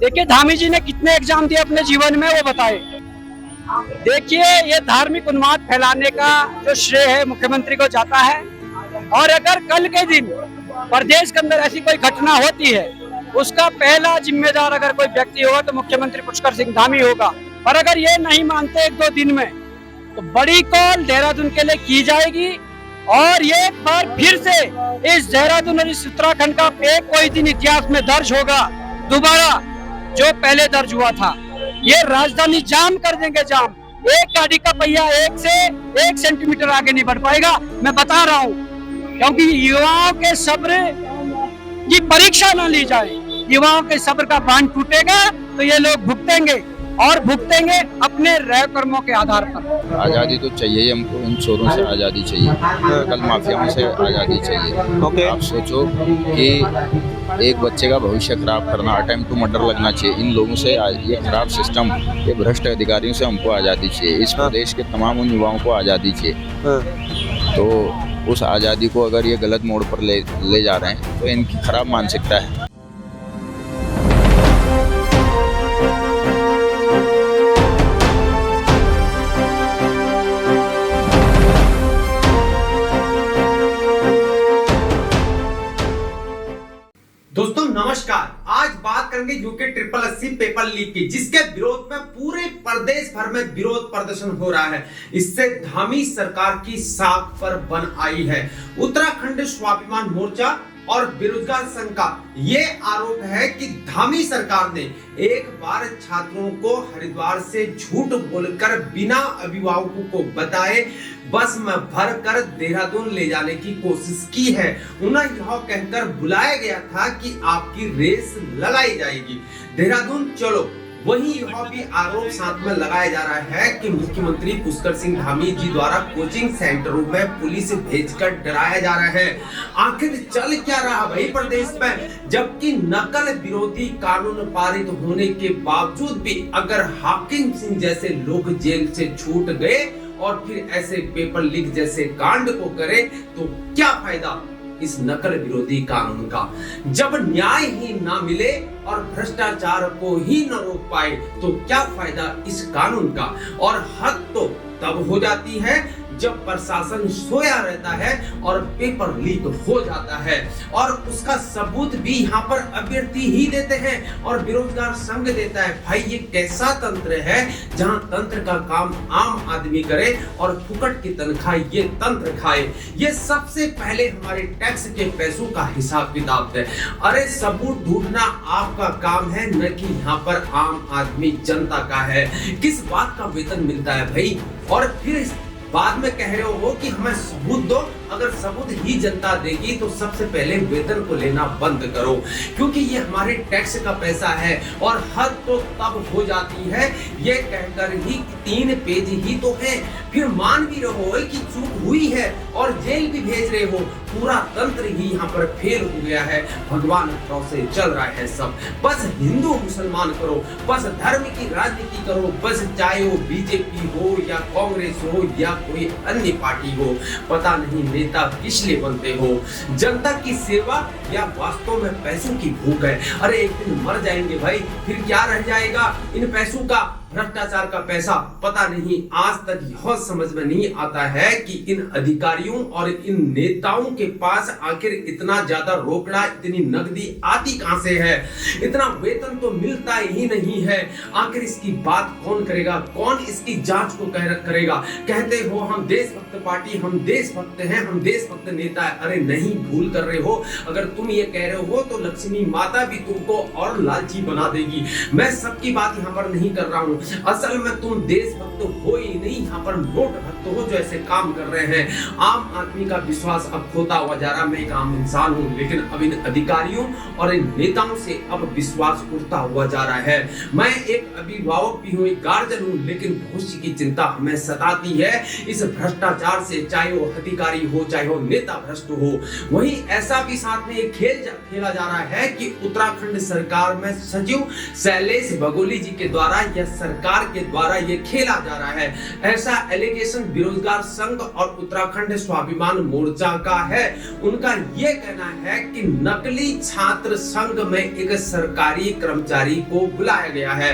देखिए धामी जी ने कितने एग्जाम दिए अपने जीवन में वो बताए। देखिए ये धार्मिक उन्माद फैलाने का जो श्रेय है मुख्यमंत्री को जाता है, और अगर कल के दिन प्रदेश के अंदर ऐसी कोई घटना होती है उसका पहला जिम्मेदार अगर कोई व्यक्ति होगा तो मुख्यमंत्री पुष्कर सिंह धामी होगा। और अगर ये नहीं मानते एक दो दिन में तो बड़ी कॉल देहरादून के लिए की जाएगी, और ये एक बार फिर से इस देहरादून और इस उत्तराखंड का एक कोई दिन इतिहास में दर्ज होगा दोबारा जो पहले दर्ज हुआ था। ये राजधानी जाम कर देंगे, जाम। एक गाड़ी का पहिया 1 सेंटीमीटर आगे नहीं बढ़ पाएगा, मैं बता रहा हूँ। क्योंकि युवाओं के सब्र की परीक्षा न ली जाए, युवाओं के सब्र का बांध टूटेगा तो ये लोग भुगतेंगे, और भुगतेंगे अपने रह कर्मों के आधार पर। आज़ादी तो चाहिए ही हमको, इन चोरों से आज़ादी चाहिए, कल माफियाओं से आज़ादी चाहिए। आप सोचो कि एक बच्चे का भविष्य खराब करना, अटेम्प्ट टू मर्डर लगना चाहिए। इन लोगों से, ये खराब सिस्टम, ये भ्रष्ट अधिकारियों से हमको आज़ादी चाहिए। इस प्रदेश के तमाम उन युवाओं को आज़ादी चाहिए। तो उस आज़ादी को अगर ये गलत मोड़ पर ले जा रहे हैं तो इनकी खराब मानसिकता है। दोस्तों नमस्कार, आज बात करेंगे यूके 8080 पेपर लीक की, जिसके विरोध में पूरे प्रदेश भर में विरोध प्रदर्शन हो रहा है। इससे धामी सरकार की साख पर बन आई है। उत्तराखंड स्वाभिमान मोर्चा और बेरोजगार संघ का ये आरोप है कि धामी सरकार ने एक बार छात्रों को हरिद्वार से झूठ बोलकर बिना अभिभावकों को बताए बस में भर कर देहरादून ले जाने की कोशिश की है। उन्हें यह कहकर बुलाया गया था कि आपकी रेस लगाई जाएगी, देहरादून चलो। वहीं यह भी आरोप साथ में लगाया जा रहा है कि मुख्यमंत्री पुष्कर सिंह धामी जी द्वारा कोचिंग सेंटरों में पुलिस भेजकर डराया जा रहा है। आखिर चल क्या रहा भाई प्रदेश में, जबकि नकल विरोधी कानून पारित होने के बावजूद भी अगर हाकिम सिंह जैसे लोग जेल से छूट गए और फिर ऐसे पेपर लीक जैसे कांड को करे तो क्या फायदा इस नकल विरोधी कानून का। जब न्याय ही ना मिले और भ्रष्टाचार को ही न रोक पाए तो क्या फायदा इस कानून का। और हद तो तब हो जाती है जब प्रशासन सोया रहता है और पेपर लीक हो जाता है, और उसका सबूत भी यहाँ पर अभ्यर्थी ही देते हैं और बेरोजगार संघ देता है। भाई ये कैसा तंत्र है जहाँ तंत्र का काम आम आदमी करे और फुकट की तनख्वाह ये तंत्र खाए। ये सबसे पहले हमारे टैक्स के पैसों का हिसाब किताब है। अरे सबूत ढूंढना आपका काम है, न कि यहाँ पर आम आदमी जनता का है। किस बात का वेतन मिलता है भाई, और फिर बाद में कह रहे हो कि हमें सबूत दो। अगर सबूत ही जनता देगी तो सबसे पहले वेतन को लेना बंद करो, क्योंकि ये हमारे टैक्स का पैसा है। और हद तो तब हो जाती है ये कहकर ही 3 पेज ही तो है, फिर मान भी रहो कि चूक हुई है और जेल भी भेज रहे हो। पूरा तंत्र ही यहाँ पर फेल हो गया है। भगवान से चल रहा है सब। बस हिंदू मुसलमान करो, बस धर्म की राजनीति करो, बस चाहे वो बीजेपी हो या कांग्रेस हो या कोई अन्य पार्टी हो। पता नहीं नेता किस लिए बनते हो, जनता की सेवा या वास्तव में पैसों की भूख है। अरे एक दिन मर जाएंगे भाई, फिर क्या रह जाएगा इन पैसों का। भ्रष्टाचार का पैसा पता नहीं, आज तक यह समझ में नहीं आता है कि इन अधिकारियों और इन नेताओं के पास आखिर इतना ज्यादा रोकड़ा, इतनी नकदी आती कहां से है। इतना वेतन तो मिलता ही नहीं है। आखिर इसकी बात कौन करेगा, कौन इसकी जांच को करेगा। कहते हो हम देशभक्त पार्टी, हम देशभक्त हैं, हम देशभक्त नेता है। अरे नहीं, भूल कर रहे हो। अगर तुम ये कह रहे हो तो लक्ष्मी माता भी तुमको और लालची बना देगी। मैं सबकी बात यहाँ पर नहीं कर रहा हूँ। असल में तुम देशभक्त हो ही नहीं, यहाँ पर नोट भक्त हो जो ऐसे काम कर रहे हैं। आम आदमी का विश्वास अब खोता हुआ जा रहा। मैं एक आम इंसान हूँ, लेकिन अब इन अधिकारियों और इन नेताओं से अब विश्वास उठता हुआ जा रहा है। मैं एक अभिभावक भी हूँ, एक गार्जियन हूँ, लेकिन भविष्य की चिंता हमें सताती है इस भ्रष्टाचार से, चाहे वो अधिकारी हो चाहे वो नेता भ्रष्ट हो। वहीं ऐसा भी साथ में एक खेला जा रहा है कि उत्तराखंड सरकार में सचिव शैलेश बगोली जी के द्वारा यह सरकार के द्वारा ये खेला जा रहा है। ऐसा एलिगेशन बेरोजगार संघ और उत्तराखंड स्वाभिमान मोर्चा का है। उनका ये कहना है कि नकली छात्र संघ में एक सरकारी कर्मचारी को बुलाया गया है,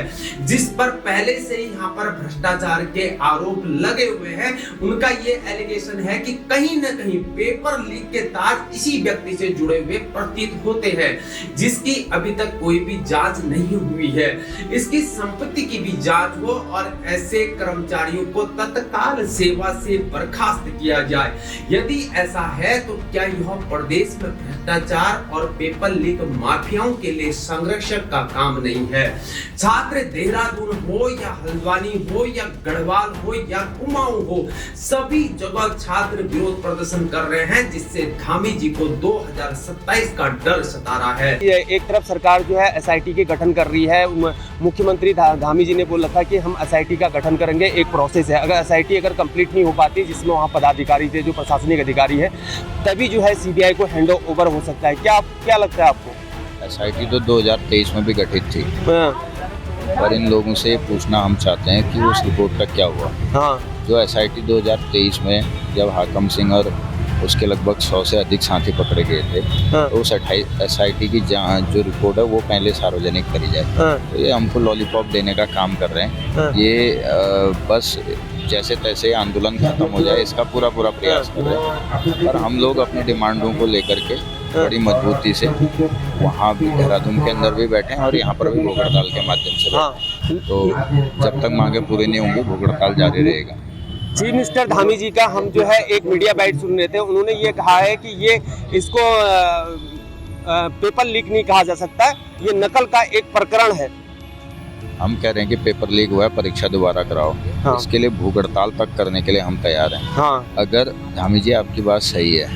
जिस पर पहले से ही यहाँ पर भ्रष्टाचार के आरोप लगे हुए हैं। उनका ये एलिगेशन है कि कहीं न कहीं पेपर लीक के तार इसी व्यक्ति से जुड़े हुए प्रतीत होते हैं, जिसकी अभी तक कोई भी जांच नहीं हुई है। इसकी संपत्ति की भी जांच हो और ऐसे कर्मचारियों को तत्काल सेवा से बर्खास्त किया जाए। यदि ऐसा है तो क्या यह प्रदेश में भ्रष्टाचार और पेपर लीक माफियाओं के लिए संरक्षक का काम नहीं है? छात्र देहरादून हो या हल्द्वानी हो या गढ़वाल हो या कुमाऊं हो, सभी जगह छात्र विरोध प्रदर्शन कर रहे हैं, जिससे धामी जी को 2027 का डर सता रहा है। एक तरफ सरकार जो है एसआईटी के गठन कर रही है। मुख्यमंत्री धामी जी ने बोला था कि हम एसआईटी का गठन करेंगे, एक प्रोसेस है। अगर एसआईटी कंप्लीट नहीं हो पाती, जिसमें वहाँ पदाधिकारी थे जो प्रशासनिक अधिकारी है, तभी जो है सीबीआई को हैंड ओवर हो सकता है। क्या लगता है आपको? एसआईटी तो 2023 में भी गठित थी, पर इन लोगों से पूछना हम चाहते हैं कि उस रिपोर्ट का क्या हुआ। हाँ, जो एसआईटी 2023 में जब हाकम सिंह और उसके लगभग 100 से अधिक साथी पकड़े गए थे, हाँ, तो उस एसआईटी की जो रिपोर्ट है वो पहले सार्वजनिक करी जाए। हाँ, तो ये हमको लॉलीपॉप देने का काम कर रहे हैं। हाँ, ये बस जैसे तैसे आंदोलन खत्म हो जाए इसका पूरा प्रयास कर रहे हैं। पर हम लोग अपनी डिमांडों को लेकर के बड़ी मजबूती से वहाँ भी देहरादून के अंदर भी बैठे हैं और यहाँ पर भी भूख हड़ताल के माध्यम से बैठे। तो जब तक मांगे पूरी नहीं होंगी भूख हड़ताल जारी रहेगा। जी मिस्टर धामी जी का हम जो है एक मीडिया बाइट सुन रहे थे। उन्होंने ये कहा है कि ये इसको पेपर लीक नहीं कहा जा सकता, ये नकल का एक प्रकरण है। हम कह रहे हैं कि पेपर लीक हुआ है, परीक्षा दोबारा कराओ। हाँ। इसके लिए भूख हड़ताल तक करने के लिए हम तैयार हैं। हाँ। अगर धामी जी आपकी बात सही है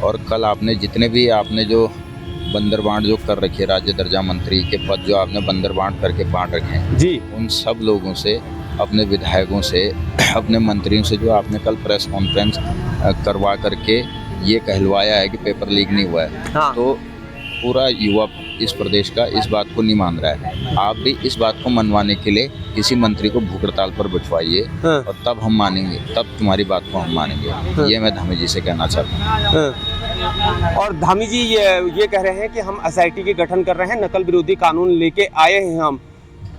और कल आपने जितने भी आपने जो बंदर बांट जो कर रखी है, राज्य दर्जा मंत्री के पद जो आपने बंदर बांट करके बांट रखे हैं जी, उन सब लोगों से, अपने विधायकों से, अपने मंत्रियों से जो आपने कल प्रेस कॉन्फ्रेंस करवा करके ये कहलवाया है कि पेपर लीक नहीं हुआ है, हाँ। तो पूरा युवा इस प्रदेश का इस बात को नहीं मान रहा है। आप भी इस बात को मनवाने के लिए किसी मंत्री को भूख हड़ताल पर बिठवाइए, हाँ। और तब हम मानेंगे, तब तुम्हारी बात को हम मानेंगे। हाँ। ये मैं धामी जी से कहना चाहता हूँ। हाँ। और धामी जी ये कह रहे हैं कि हम एसआईटी के गठन कर रहे हैं, नकल विरोधी कानून लेके आए हैं हम।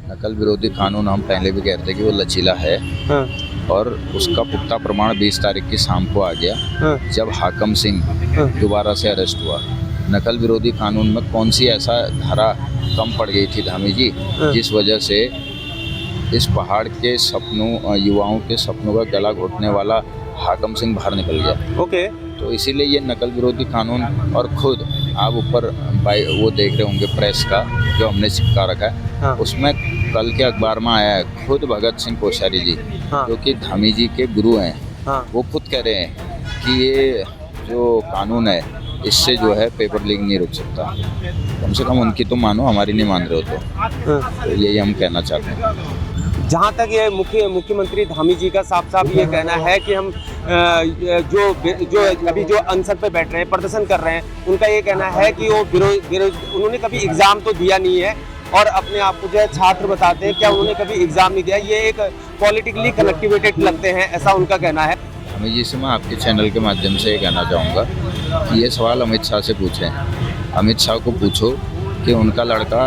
नकल विरोधी कानून हम पहले भी कहते थे कि वो लचीला है, हाँ। और उसका पुख्ता प्रमाण 20 तारीख की शाम को आ गया, हाँ। जब हाकम सिंह हाँ। दोबारा से अरेस्ट हुआ। नकल विरोधी कानून में कौन सी ऐसा धारा कम पड़ गई थी धामी जी, हाँ। जिस वजह से इस पहाड़ के सपनों, युवाओं के सपनों का गला घोटने वाला हाकम सिंह बाहर निकल गया। ओके। तो इसीलिए ये नकल विरोधी कानून, और खुद आप ऊपर वो देख रहे होंगे प्रेस का जो हमने चिपका रखा है, हाँ। उसमें कल के अखबार में आया है, खुद भगत सिंह कोश्यारी जी, हाँ। जो कि धामी जी के गुरु हैं, हाँ। वो खुद कह रहे हैं कि ये जो कानून है इससे जो है पेपर लीक नहीं रुक सकता। कम से कम उनकी तो मानो, हमारी नहीं मान रहे हो तो यही हम कहना चाहते हैं। जहाँ तक ये मुख्यमंत्री धामी जी का साफ ये कहना है कि हम जो अभी जो अनशन पे बैठ रहे हैं, प्रदर्शन कर रहे हैं, उनका ये कहना है कि वो उन्होंने कभी एग्जाम तो दिया नहीं है और अपने आप को जो है छात्र बताते हैं, क्या उन्होंने कभी एग्जाम नहीं दिया, ये एक पॉलिटिकली कनेक्टिवेटेड लगते हैं, ऐसा उनका कहना है। धामी जी से मैं आपके चैनल के माध्यम से ये कहना चाहूँगा कि ये सवाल अमित शाह से पूछें। अमित शाह को पूछो कि उनका लड़का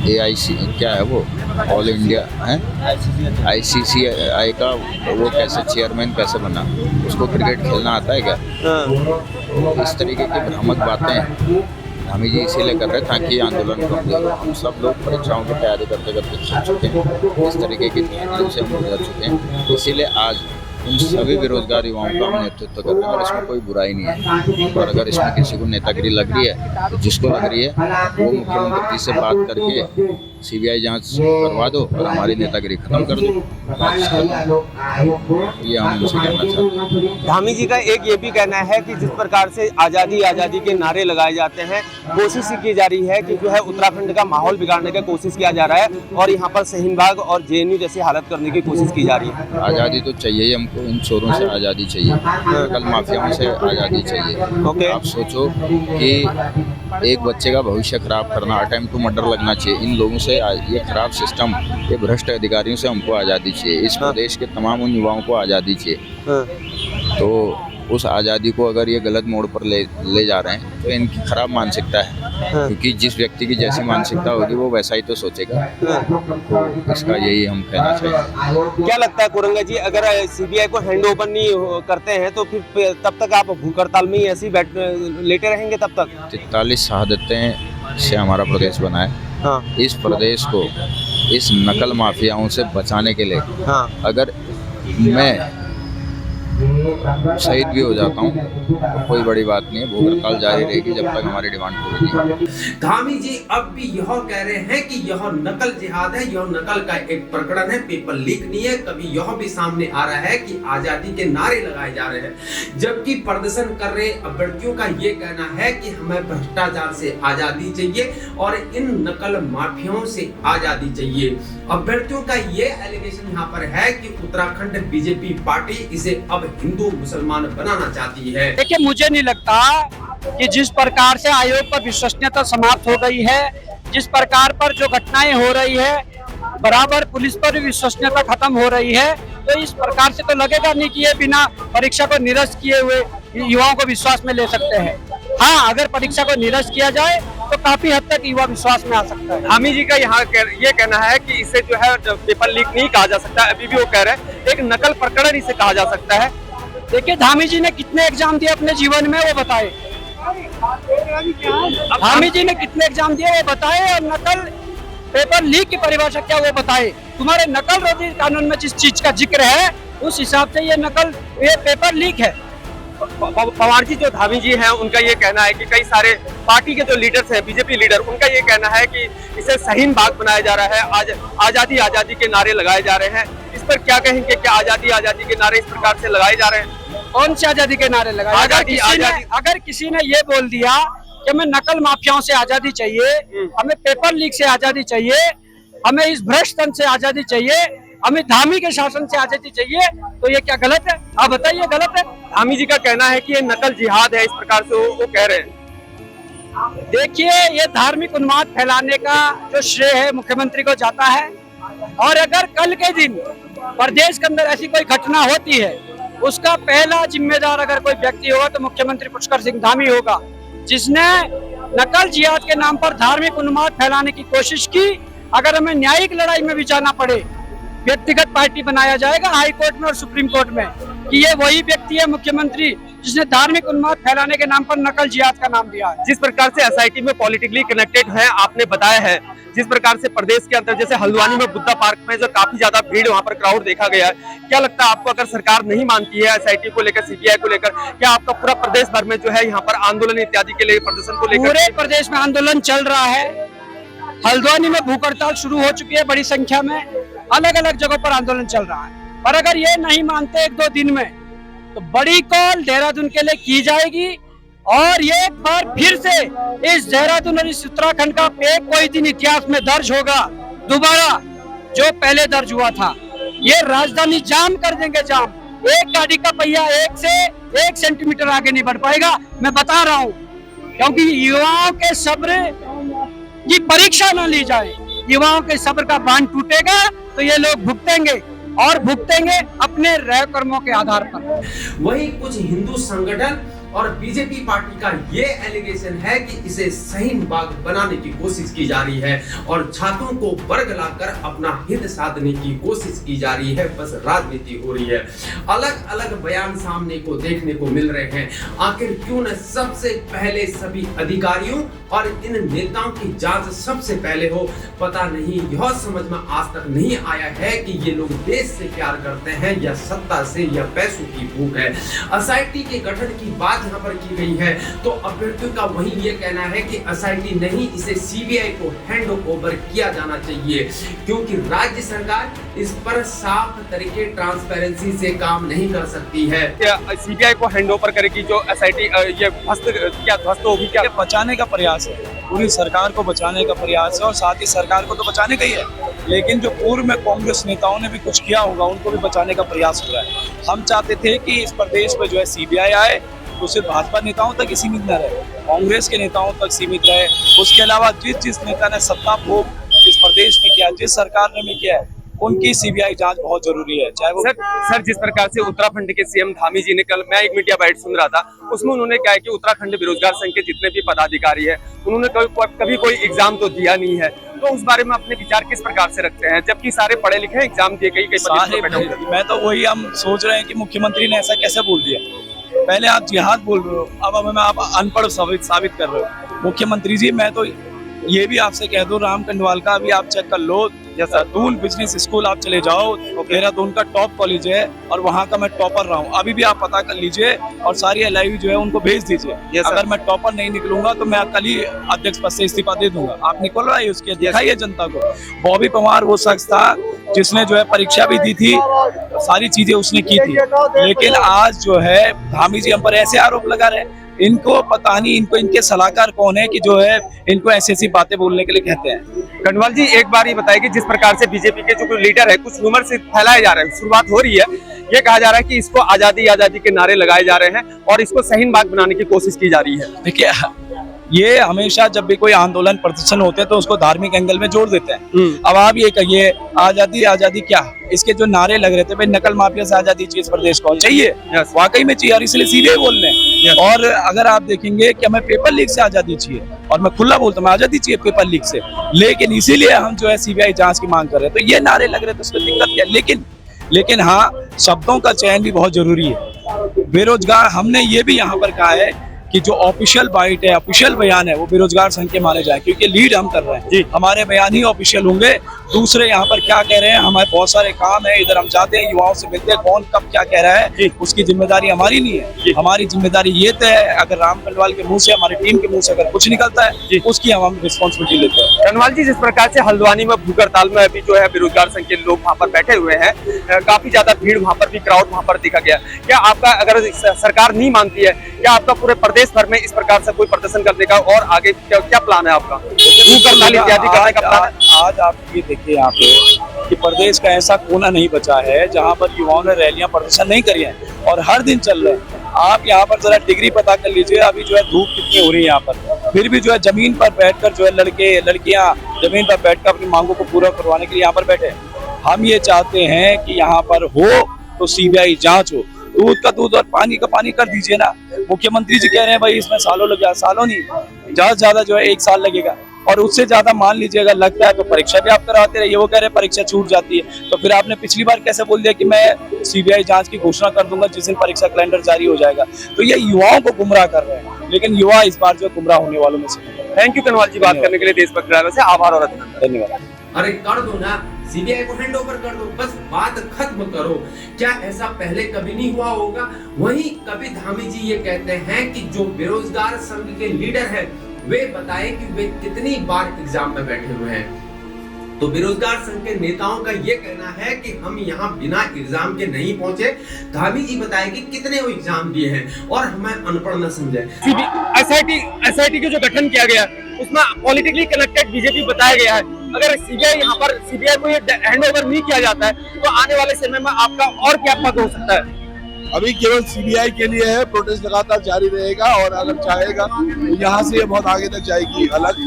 AIC क्या है वो, ऑल इंडिया है ICCI का वो कैसे चेयरमैन कैसे बना, उसको क्रिकेट खेलना आता है क्या? तो इस तरीके की भ्रामक बातें धामी जी इसीलिए कर रहे हैं ताकि आंदोलन कम। हम सब लोग परीक्षाओं की तैयारी करते करते थक चुके हैं, इस तरीके की तैयारियों से हम गुजर चुके हैं। इसीलिए आज उन सभी बेरोजगार युवाओं का हम नेतृत्व कर रहे हैं और इसमें कोई बुराई नहीं है। और अगर इसमें किसी को नेतागिरी लग रही है तो जिसको लग रही है वो मुख्यमंत्री से बात करके CBI जांच करवा दो और हमारी नेतागिरी खत्म कर दो। ये हम उनसे कहना चाहते हैं। धामी जी का एक ये भी कहना है कि जिस प्रकार से आज़ादी के नारे लगाए जाते हैं, कोशिश की जा रही है कि जो है उत्तराखंड का माहौल बिगाड़ने की कोशिश किया जा रहा है और यहाँ पर शहीन बाग और JNU जैसी हालत करने की कोशिश की जा रही है। आज़ादी तो चाहिए हमको, इन चोरों से आज़ादी चाहिए, नकल माफियाओं से आज़ादी चाहिए। ओके। आप सोचो कि एक बच्चे का भविष्य खराब करना, अटेम्प्ट टू मर्डर लगना चाहिए। इन लोगों से ये खराब सिस्टम, ये भ्रष्ट अधिकारियों से हमको आज़ादी चाहिए। इस प्रदेश के तमाम उन युवाओं को आज़ादी चाहिए। तो उस आज़ादी को अगर ये गलत मोड़ पर ले जा रहे हैं तो इनकी खराब मानसिकता है, क्योंकि जिस व्यक्ति की जैसी मानसिकता होगी वो वैसा ही तो सोचेगा। तो इसका यही हम कहना चाहिए। क्या लगता है कोरंगा जी, अगर सीबीआई को हैंड ओवर नहीं करते हैं तो फिर तब तक आप भूख हड़ताल में ही ऐसे ही लेटे रहेंगे तब तक? 43 शहादतें से हमारा प्रदेश बना है। हाँ। इस प्रदेश को इस नकल माफियाओं से बचाने के लिए अगर मैं शहीद भी हो जाता हूँ तो कोई बड़ी बात नहीं है। भूख हड़ताल जारी रहेगी जब तक हमारी डिमांड पूरी नहीं होगी। धामी जी अब भी यह कह रहे हैं कि यह नकल जिहाद है, यह नकल का एक प्रकरण है, पेपर लीक नहीं है। कभी यह भी सामने आ रहा है कि आजादी के नारे लगाए जा रहे हैं, जबकि प्रदर्शन कर रहे अभ्यर्थियों का ये कहना है कि हमें भ्रष्टाचार से आजादी चाहिए और इन नकल माफियाओं से आजादी चाहिए। अभ्यर्थियों का ये एलिगेशन यहाँ पर है कि उत्तराखंड बीजेपी पार्टी इसे अब हिंदू मुसलमान बनाना चाहती है। देखिए, मुझे नहीं लगता कि जिस प्रकार से आयोग पर विश्वसनीयता समाप्त हो गई है, जिस प्रकार पर जो घटनाएं हो रही है, बराबर पुलिस पर भी विश्वसनीयता खत्म हो रही है, तो इस प्रकार से तो लगेगा नहीं कि ये बिना परीक्षा को निरस्त किए हुए युवाओं को विश्वास में ले सकते हैं। हाँ, अगर परीक्षा को निरस्त किया जाए तो काफी हद तक युवा विश्वास में आ सकता है। धामी जी का यहाँ ये कहना है कि इसे जो है पेपर लीक नहीं कहा जा सकता। अभी भी वो कह रहे हैं एक नकल प्रकरण इसे कहा जा सकता है। देखिए, धामी जी ने कितने एग्जाम दिए अपने जीवन में वो बताए। धामी जी ने कितने एग्जाम दिए वो बताए, और नकल पेपर लीक की परिभाषा क्या वो बताए। तुम्हारे नकल रोधी कानून में जिस चीज का जिक्र है उस हिसाब से ये पेपर लीक है। पवार जी, जो धामी जी हैं, उनका ये कहना है कि कई सारे पार्टी के जो लीडर्स हैं, बीजेपी लीडर, उनका ये कहना है कि इसे सहीन बाग बनाया जा रहा है। आज आजादी आजादी के नारे लगाए जा रहे हैं। इस पर क्या कहेंगे? क्या आजादी आजादी के नारे इस प्रकार से लगाए जा रहे हैं? कौन सी आजादी के नारे लगाए? अगर किसी ने ये बोल दिया कि हमें नकल माफियाओं से आजादी चाहिए, हमें पेपर लीक से आजादी चाहिए, हमें इस भ्रष्ट तंत्र से आजादी चाहिए, हमें धामी के शासन से आजादी चाहिए, तो ये क्या गलत है? आप बताइए, गलत है? धामी जी का कहना है कि ये नकल जिहाद है, इस प्रकार से वो कह रहे हैं। देखिए, ये धार्मिक उन्माद फैलाने का जो श्रेय है मुख्यमंत्री को जाता है, और अगर कल के दिन प्रदेश के अंदर ऐसी कोई घटना होती है, उसका पहला जिम्मेदार अगर कोई व्यक्ति होगा तो मुख्यमंत्री पुष्कर सिंह धामी होगा, जिसने नकल जिहाद के नाम पर धार्मिक उन्माद फैलाने की कोशिश की। अगर हमें न्यायिक लड़ाई में भी जाना पड़े, व्यक्तिगत पार्टी बनाया जाएगा हाई कोर्ट में और सुप्रीम कोर्ट में कि ये वही व्यक्ति है मुख्यमंत्री जिसने धार्मिक उन्माद फैलाने के नाम पर नकल जिहाद का नाम दिया है। जिस प्रकार से एसआईटी में पॉलिटिकली कनेक्टेड है, आपने बताया है, जिस प्रकार से प्रदेश के अंदर जैसे हल्द्वानी में बुद्धा पार्क में जो काफी ज्यादा भीड़, वहां पर क्राउड देखा गया है, क्या लगता है आपको, अगर सरकार नहीं मानती है एसआईटी को लेकर, सीबीआई को लेकर, क्या आपका पूरा प्रदेश भर में जो है यहाँ पर आंदोलन इत्यादि के लिए, प्रदर्शन को लेकर? पूरे प्रदेश में आंदोलन चल रहा है। हल्द्वानी में भूख हड़ताल शुरू हो चुकी है, बड़ी संख्या में अलग अलग जगहों पर आंदोलन चल रहा है। पर अगर ये नहीं मानते 1-2 दिन में, तो बड़ी कॉल देहरादून के लिए की जाएगी, और ये एक बार फिर से इस देहरादून और इस उत्तराखंड का कोई दिन इतिहास में दर्ज होगा दोबारा, जो पहले दर्ज हुआ था। ये राजधानी जाम कर देंगे, जाम। एक गाड़ी का पहिया 1 सेंटीमीटर आगे नहीं बढ़ पाएगा, मैं बता रहा हूँ, क्योंकि युवाओं के सब्र की परीक्षा न ली जाए। युवाओं के सब्र का बांध टूटेगा तो ये लोग भुगतेंगे, और भुगतेंगे अपने रय कर्मों के आधार पर। वहीं कुछ हिंदू संगठन और बीजेपी पार्टी का ये एलिगेशन है कि इसे सहीन बाग बनाने की कोशिश की जा रही है और छात्रों को वर्ग लाकर अपना हित साधने की कोशिश की जा रही है। बस राजनीति हो रही है। अलग अलग बयान सामने को देखने को मिल रहे हैं। आखिर क्यों न सबसे पहले सभी अधिकारियों और इन नेताओं की जांच सबसे पहले हो, पता नहीं। यह समझ में आज तक नहीं आया है कि ये लोग देश से प्यार करते हैं या सत्ता से या पैसों की भूख है। एसआईटी के गठन की बात यहाँ पर की गई है, तो अभ्यर्थियों का वही ये कहना है कि एसआईटी नहीं, इसे सीबीआई को हैंड ओवर किया जाना चाहिए, क्योंकि राज्य सरकार इस पर साफ तरीके ट्रांसपेरेंसी से काम नहीं कर सकती है। सीबीआई को हैंड ओवर करेगी जो एसआईटी, ये ध्वस्त होगी क्या? बचाने का प्रयास है, पूरी सरकार को बचाने का प्रयास है, और साथ ही सरकार को तो बचाने का ही है, लेकिन जो पूर्व में कांग्रेस नेताओं ने भी कुछ किया होगा उनको भी बचाने का प्रयास हो रहा है। हम चाहते थे कि इस प्रदेश में जो है सीबीआई आए तो सिर्फ भाजपा नेताओं तक ही सीमित न रहे, कांग्रेस के नेताओं तक सीमित रहे। उसके अलावा जिस नेता ने सत्ता भोग इस प्रदेश में किया, जिस सरकार ने भी किया है, उनकी सीबीआई जांच बहुत जरूरी है। चाहे वो सर जिस प्रकार से उत्तराखंड के सीएम धामी जी ने, कल मैं एक मीडिया बाइट सुन रहा था, उसमें उन्होंने कहा कि उत्तराखंड बेरोजगार संघ के जितने भी पदाधिकारी है, उन्होंने कभी कोई एग्जाम तो दिया नहीं है। तो उस बारे में अपने विचार किस प्रकार से रखते हैं, जबकि सारे पढ़े लिखे एग्जाम दिए कई सारे मैं तो वही हम सोच रहे हैं कि मुख्यमंत्री ने ऐसा कैसे बोल दिया। पहले आप जिहाद बोल रहे हो, अब हमें आप अनपढ़ साबित कर रहे हो। मुख्यमंत्री जी, मैं तो ये भी आपसे कह दूं, राम कंडवाल का अभी आप चेक कर लो, जैसा दून बिजनेस स्कूल आप चले जाओ, देहरादून का टॉप कॉलेज है और वहाँ का मैं टॉपर रहा हूँ। अभी भी आप पता कर लीजिए और सारी LIV जो है उनको भेज दीजिए। अगर मैं टॉपर नहीं निकलूंगा तो मैं कल ही अध्यक्ष पद से इस्तीफा दे दूंगा। आप निकल रहा है उसके, दिखाइए जनता को। बॉबी पवार वो शख्स था जिसने जो है परीक्षा भी दी थी, सारी चीजें उसने की थी, लेकिन आज जो है धामी जी हम पर ऐसे आरोप लगा रहे हैं। इनको पता नहीं, इनको इनके सलाहकार कौन है कि जो है इनको ऐसी बातें बोलने के लिए कहते हैं। कंडवाल जी, एक बार ये बताइए कि जिस प्रकार से बीजेपी के जो लीडर है, कुछ रूमर से फैलाए जा रहे हैं, शुरुआत हो रही है, ये कहा जा रहा है कि इसको आजादी आजादी के नारे लगाए जा रहे हैं और इसको शहीन बाग बनाने की कोशिश की जा रही है। देखिए, ये हमेशा जब भी कोई आंदोलन प्रदर्शन होते हैं तो उसको धार्मिक एंगल में जोड़ देते हैं। अब आप ये कहिए, आजादी आजादी क्या, इसके जो नारे लग रहे थे, भाई नकल माफिया से आजादी चाहिए इस प्रदेश को, चाहिए वाकई में चाहिए, और इसलिए सीधे बोल रहे हैं। और अगर आप देखेंगे कि हमें पेपर लीक से आजादी चाहिए, और मैं खुला बोलता हूँ आजादी चाहिए पेपर लीक से, लेकिन इसीलिए हम जो है सीबीआई जांच की मांग कर रहे हैं। तो ये नारे लग रहे थे, उसमें दिक्कत क्या। लेकिन हाँ, शब्दों का चयन भी बहुत जरूरी है। बेरोजगार, हमने ये भी यहाँ पर कहा है कि जो ऑफिशियल बाइट है, ऑफिशियल बयान है, वो बेरोजगार संघ के माने जाए, क्योंकि लीड हम कर रहे हैं, हमारे बयान ही ऑफिशियल होंगे। दूसरे यहाँ पर क्या कह रहे हैं, हमारे बहुत सारे काम है, इधर हम जाते हैं, युवाओं से मिलते हैं, कौन कब क्या कह रहा है, उसकी जिम्मेदारी हमारी नहीं है। हमारी जिम्मेदारी ये तय है, अगर राम कंडवाल के मुंह से, हमारी टीम के मुंह से अगर कुछ निकलता है, उसकी हम रिस्पॉन्सिबिलिटी लेते हैं। कंडवाल जी, जिस प्रकार से हल्द्वानी में भूख हड़ताल में अभी जो है बेरोजगार संघ के लोग वहाँ पर बैठे हुए हैं, काफी ज्यादा भीड़ वहाँ पर भी, क्राउड वहाँ पर देखा गया, क्या आपका, अगर सरकार नहीं मानती है, क्या आपका पूरे प्रदेश भर में इस प्रकार से कोई प्रदर्शन करने का और आगे क्या प्लान है आपका? भूख हड़ताल इत्यादि करने का प्लान है? आज आप ये देखिए यहाँ पे कि प्रदेश का ऐसा कोना नहीं बचा है जहाँ पर युवाओं ने रैलियां प्रदर्शन नहीं करी हैं, और हर दिन चल रहे हैं। आप यहाँ पर जरा डिग्री पता कर लीजिए, अभी जो है धूप कितनी हो रही है यहाँ पर, फिर भी जो है जमीन पर बैठकर जो है लड़के लड़कियां जमीन पर बैठकर अपनी मांगों को पूरा करवाने के लिए यहाँ पर बैठे। हम ये चाहते हैं कि यहाँ पर हो तो सीबीआई जांच हो, दूध का दूध और पानी का पानी कर दीजिए ना। मुख्यमंत्री जी कह रहे हैं भाई इसमें सालों लग जाए, सालों नहीं, ज्यादा से ज्यादा जो है 1 साल लगेगा, और उससे ज्यादा मान लीजिए अगर लगता है तो परीक्षा भी आप करवाते रहिए। वो कह रहे हैं परीक्षा छूट जाती है, तो फिर आपने पिछली बार कैसे बोल दिया कि मैं सीबीआई जांच की घोषणा कर दूंगा जिस दिन परीक्षा कैलेंडर जारी हो जाएगा। तो ये युवाओं को गुमराह कर रहे हैं, लेकिन युवा इस बार जो गुमराह होने वालों में से। थैंक यू कंडवाल जी, बात करने के लिए देशभक्त ड्राइवर से आभार और धन्यवाद। अरे कर दो ना, सीबीआई को हैंड ओवर कर दो, बस बात खत्म करो। क्या ऐसा पहले कभी नहीं हुआ होगा? वहीं कभी धामी जी ये कहते हैं कि जो बेरोजगार संघ के लीडर हैं, वे बताएं कि वे कितनी बार एग्जाम में बैठे हुए हैं। तो बेरोजगार संघ के नेताओं का ये कहना है कि हम यहाँ बिना एग्जाम के नहीं पहुंचे। धामी जी बताएंगे कितने वो एग्जाम दिए हैं और हमें अनपढ़ न समझे। एसआईटी का जो गठन किया गया उसमें पॉलिटिकली कनेक्टेड बीजेपी बताया गया है। अगर सीबीआई को ये हैंड ओवर नहीं किया जाता है तो आने वाले समय में आपका और क्या पद हो सकता है? अभी केवल सीबीआई के लिए है, प्रोटेस्ट लगातार जारी रहेगा, और अगर चाहेगा तो यहाँ से ये बहुत आगे तक जाएगी अलग।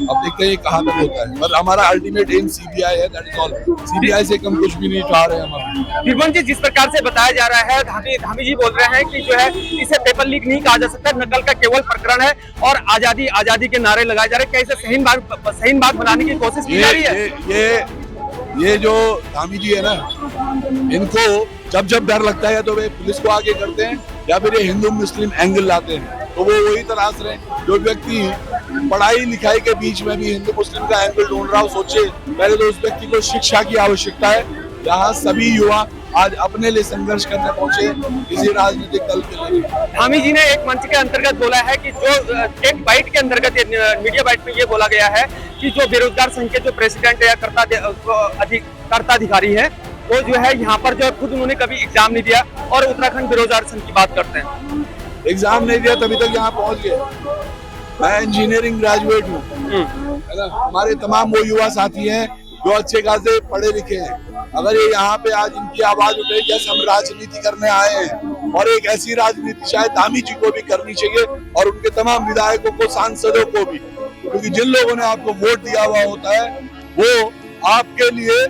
अब देखते हैं कहाँ तक होता है, पर हमारा अल्टीमेट एम सीबीआई है, दैट इज ऑल। सीबीआई से कम कुछ भी नहीं चाह रहे हम। विमन जी, जिस प्रकार से बताया जा रहा है, धामी जी बोल रहे हैं कि जो है इसे पेपर लीक नहीं कहा जा सकता, नकल का केवल प्रकरण है और आजादी आजादी के नारे लगाए जा रहे हैं। क्या इसे शहीन बाग बनाने की कोशिश की जा रही है? ये जो धामी जी है ना, इनको जब डर लगता है तो वे पुलिस को आगे करते हैं या फिर ये हिंदू मुस्लिम एंगल लाते हैं। तो वो वही तलाश रहे हैं। जो व्यक्ति पढ़ाई लिखाई के बीच में भी हिंदू मुस्लिम का एंगल ढूंढ रहा हो, सोचे पहले तो उस व्यक्ति को शिक्षा की आवश्यकता है। यहाँ सभी युवा आज अपने लिए संघर्ष करने पहुंचे किसी राजनीतिक दल के लिए। धामी जी ने एक मंच के अंतर्गत बोला है कि जो एक बाइट के अंतर्गत, मीडिया बाइट में ये बोला गया है कि जो बेरोजगार संघ के जो प्रेसिडेंट या कर्ताधिकारी है, वो जो है यहाँ पर जो खुद उन्होंने कभी एग्जाम नहीं दिया और उत्तराखंड बेरोजगार संघ की बात करते हैं। एग्जाम नहीं दिया तभी तक यहाँ पहुंच गए। मैं इंजीनियरिंग ग्रेजुएट हूँ, है ना। हमारे तमाम वो युवा साथी हैं जो अच्छे खासे पढ़े लिखे हैं। अगर ये यहाँ पे आज इनकी आवाज उठे, जैसे हम राजनीति करने आए हैं, और एक ऐसी राजनीति शायद धामी जी को भी करनी चाहिए और उनके तमाम विधायकों को, सांसदों को भी, क्योंकि जिन लोगों ने आपको वोट दिया हुआ होता है वो आपके लिए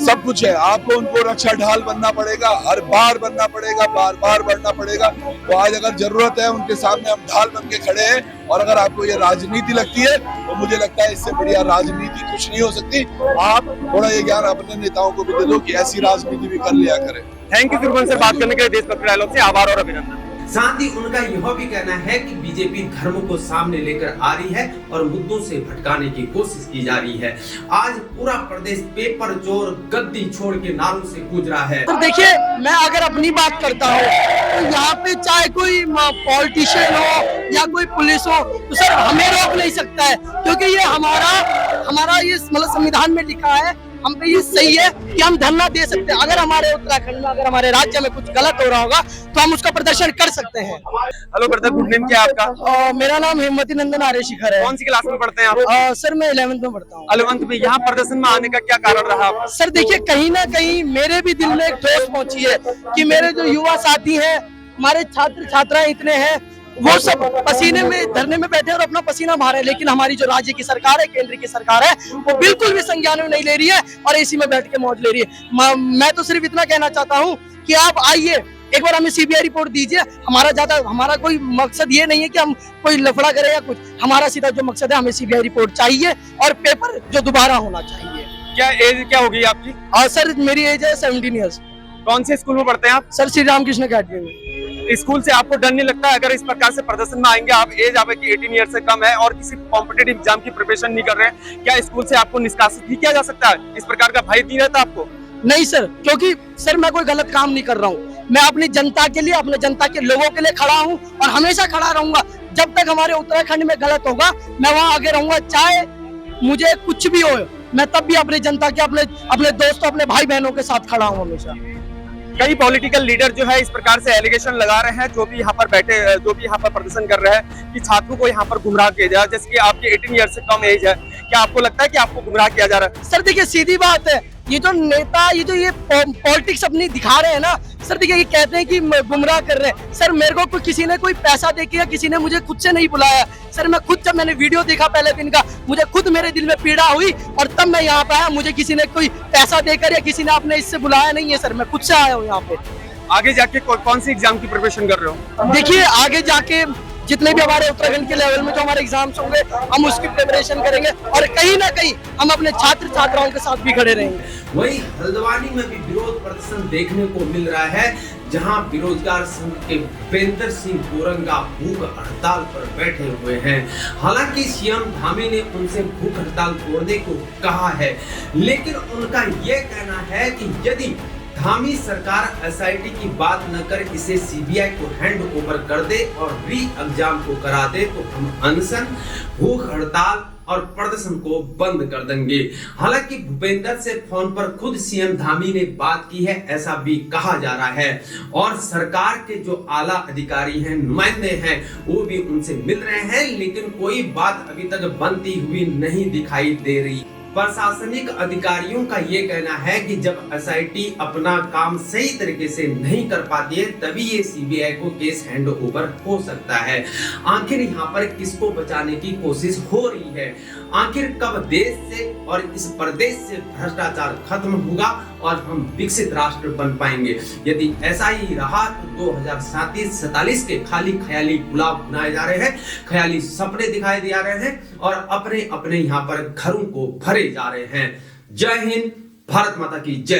सब कुछ है। आपको उनको रक्षा ढाल बनना पड़ेगा, हर बार बनना पड़ेगा, बार बार बढ़ना पड़ेगा। तो आज अगर जरूरत है उनके सामने हम ढाल बन के खड़े हैं। और अगर आपको ये राजनीति लगती है तो मुझे लगता है इससे बढ़िया राजनीति कुछ नहीं हो सकती। आप थोड़ा ये ज्ञान अपने नेताओं को भी दे दो कि ऐसी राजनीति भी कर लिया करें। थैंक यू तिरुवन सर, बात करने के लिए देशभक्त डायलॉग से आभार और अभिनंदन। साथ ही उनका यह भी कहना है कि बीजेपी धर्म को सामने लेकर आ रही है और मुद्दों से भटकाने की कोशिश की जा रही है। आज पूरा प्रदेश पेपर चोर गद्दी छोड़ के नारों से गूंज रहा है। तो देखिए, मैं अगर अपनी बात करता हूँ तो यहाँ पे चाहे कोई पॉलिटिशियन हो या कोई पुलिस हो तो सर हमें रोक नहीं सकता है, क्योंकि ये हमारा ये मतलब संविधान में लिखा है, हम पे ये सही है कि हम धरना दे सकते हैं। अगर हमारे उत्तराखंड में, अगर हमारे राज्य में कुछ गलत हो रहा होगा तो हम उसका प्रदर्शन कर सकते हैं। हेलो ब्रदर, गुड नेम क्या है आपका? मेरा नाम हेमवती नंदन आर्य शिखर है। कौन सी क्लास में पढ़ते हैं आप? सर मैं 11th में पढ़ता हूँ। 11th में। यहाँ प्रदर्शन में आने का क्या कारण रहा? सर देखिए, कहीं ना कहीं मेरे भी दिल में एक ठोस पहुंची है कि मेरे जो युवा साथी हैं, हमारे छात्र छात्राएं इतने हैं, वो सब पसीने में धरने में बैठे और अपना पसीना बहा रहे हैं, लेकिन हमारी जो राज्य की सरकार है, केंद्र की सरकार है, वो बिल्कुल भी संज्ञान में नहीं ले रही है और एसी में बैठ के मौज ले रही है। मैं तो सिर्फ इतना कहना चाहता हूँ कि आप आइए, एक बार हमें सीबीआई रिपोर्ट दीजिए। हमारा कोई मकसद ये नहीं है कि हम कोई लफड़ा करें या कुछ, हमारा सीधा जो मकसद है, हमें सीबीआई रिपोर्ट चाहिए और पेपर जो दोबारा होना चाहिए। क्या एज क्या होगी आपकी? सर मेरी एज है 17 ईयर्स। कौन से स्कूल में पढ़ते हैं आप? सर श्री रामकृष्ण अकेडमी में। स्कूल से आपको डर नहीं लगता अगर इस प्रकार से प्रदर्शन में आएंगे? आप एज आपकी 18 ईयर से कम है और किसी कॉम्पिटेटिव एग्जाम की प्रिपरेशन नहीं कर रहे हैं, क्या स्कूल से आपको निष्कासित भी किया जा सकता है? इस प्रकार का भय नहीं रहता आपको? नहीं सर, क्योंकि सर मैं कोई गलत काम नहीं कर रहा हूँ। मैं अपनी जनता के लिए, अपने जनता के लोगों के लिए खड़ा हूँ और हमेशा खड़ा रहूंगा। जब तक हमारे उत्तराखंड में गलत होगा मैं वहाँ आगे रहूंगा, चाहे मुझे कुछ भी हो, मैं तब भी अपनी जनता के, अपने दोस्तों, अपने भाई बहनों के साथ खड़ा हूँ हमेशा। कई पॉलिटिकल लीडर जो है इस प्रकार से एलिगेशन लगा रहे हैं, जो भी यहाँ पर बैठे, जो भी यहाँ पर प्रदर्शन कर रहे हैं, कि छात्रों को यहाँ पर गुमराह किया जा रहा है। जैसे कि आपकी 18 ईयर से कम एज है, क्या आपको लगता है कि आपको गुमराह किया जा रहा है? सर देखिए, सीधी बात है, ये जो नेता ये पॉलिटिक्स अपनी दिखा रहे हैं ना सर, देखिए ये कहते हैं कि गुमराह कर रहे हैं। सर मेरे को किसी ने कोई पैसा दे के या किसी ने मुझे खुद से नहीं बुलाया। सर मैं खुद, जब मैंने वीडियो देखा पहले दिन का, मुझे खुद मेरे दिल में पीड़ा हुई और तब मैं यहाँ पे आया। मुझे किसी ने कोई पैसा देकर या किसी ने अपने इससे बुलाया नहीं है सर, मैं खुद से आया हूँ यहाँ पे। आगे जाके कौन सी एग्जाम की प्रिपरेशन कर रहे हो? देखिए आगे जाके जितने भी हमारे उत्तराखंड के लेवल में जो हमारे एग्जाम्स होंगे, हम उसकी प्रिपरेशन करेंगे और कहीं ना कहीं हम अपने छात्र छात्राओं के साथ भी खड़े रहेंगे। वहीं हल्द्वानी में भी विरोध प्रदर्शन देखने को मिल रहा है, जहां बेरोजगार संघ के भूपेंद्र सिंह गोरंगा भूख हड़ताल पर बैठे हुए हैं। हालांकि सीएम धामी ने उनसे भूख हड़ताल तोड़ने को कहा है, लेकिन उनका यह कहना है कि यदि धामी सरकार एसआईटी की बात न कर इसे सीबीआई को हैंड ओवर कर दे और री एग्जाम को करा दे तो हम अनशन, भूख हड़ताल और प्रदर्शन को बंद कर देंगे। हालांकि भूपेंद्र से फोन पर खुद सीएम धामी ने बात की है, ऐसा भी कहा जा रहा है और सरकार के जो आला अधिकारी हैं, नुमाइंदे हैं, वो भी उनसे मिल रहे हैं, लेकिन कोई बात अभी तक बनती हुई नहीं दिखाई दे रही। प्रशासनिक अधिकारियों का ये कहना है कि जब एसआईटी अपना काम सही तरीके से नहीं कर पाती है तभी ये सीबीआई को केस हैंड ओवर हो सकता है। आखिर यहाँ पर किसको बचाने की कोशिश हो रही है? आखिर कब देश से और इस प्रदेश से भ्रष्टाचार खत्म होगा और हम विकसित राष्ट्र बन पाएंगे? यदि ऐसा ही रहा तो 2037 के खाली ख्याली गुलाब बनाए जा रहे हैं, ख्याली सपने दिखाई दे रहे हैं और अपने अपने यहाँ पर घरों को भरे जा रहे हैं। जय हिंद, भारत माता की जय।